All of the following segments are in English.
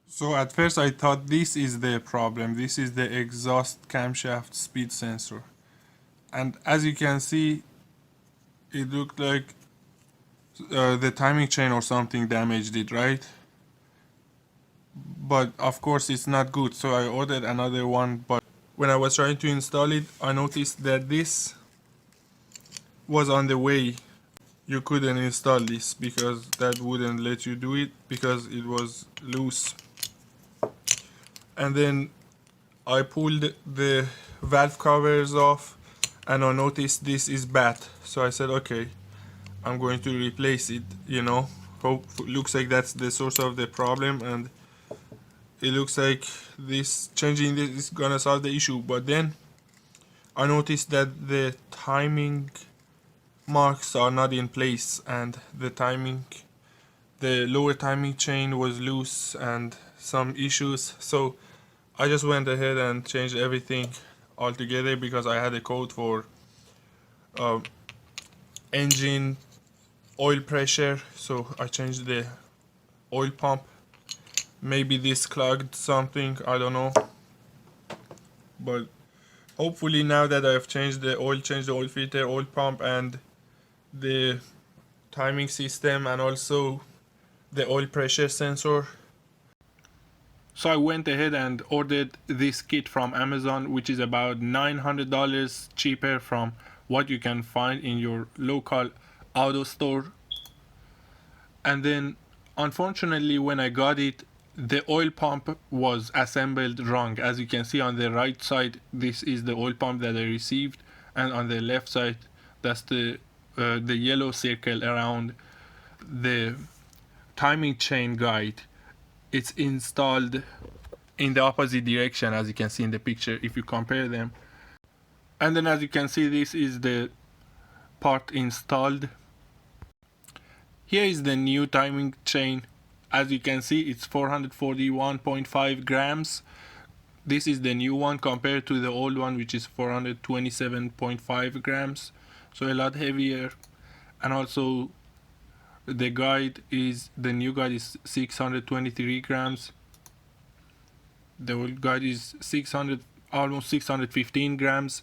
So at first I thought this is the problem. This is the exhaust camshaft speed sensor. And as you can see, it looked like the timing chain or something damaged it, right? But of course it's not good, so I ordered another one. But when I was trying to install it, I noticed that this was on the way. You couldn't install this because that wouldn't let you do it because it was loose. And then I pulled the valve covers off and I noticed this is bad. So I said, okay, I'm going to replace it, you know. Looks like that's the source of the problem, and it looks like this changing this is gonna solve the issue. But then I noticed that the timing marks are not in place, and the lower timing chain was loose and some issues. So I just went ahead and changed everything altogether because I had a code for engine oil pressure, so I changed the oil pump. Maybe this clogged something, I don't know, but hopefully now that I've changed the oil filter, oil pump, and the timing system, and also the oil pressure sensor. So I went ahead and ordered this kit from Amazon, which is about $900 cheaper from what you can find in your local auto store. And then unfortunately when I got it, the oil pump was assembled wrong. As you can see on the right side, this is the oil pump that I received, and on the left side, that's the yellow circle around the timing chain guide. It's installed in the opposite direction, as you can see in the picture if you compare them. And then as you can see, this is the part installed. Here is the new timing chain. As you can see, it's 441.5 grams. This is the new one compared to the old one, which is 427.5 grams. So a lot heavier. And also the new guide is 623 grams. The old guide is almost 615 grams.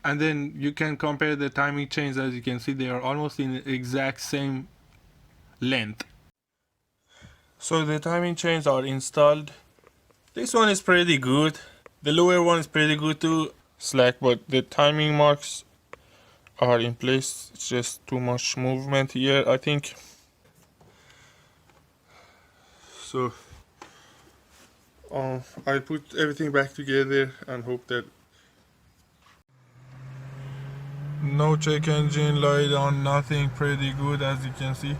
And then you can compare the timing chains. As you can see, they are almost in the exact same length. So the timing chains are installed. This one is pretty good. The lower one is pretty good too, slack, but the timing marks are in place. It's just too much movement here, I think. So I'll put everything back together and hope that no check engine light on, nothing, pretty good as you can see.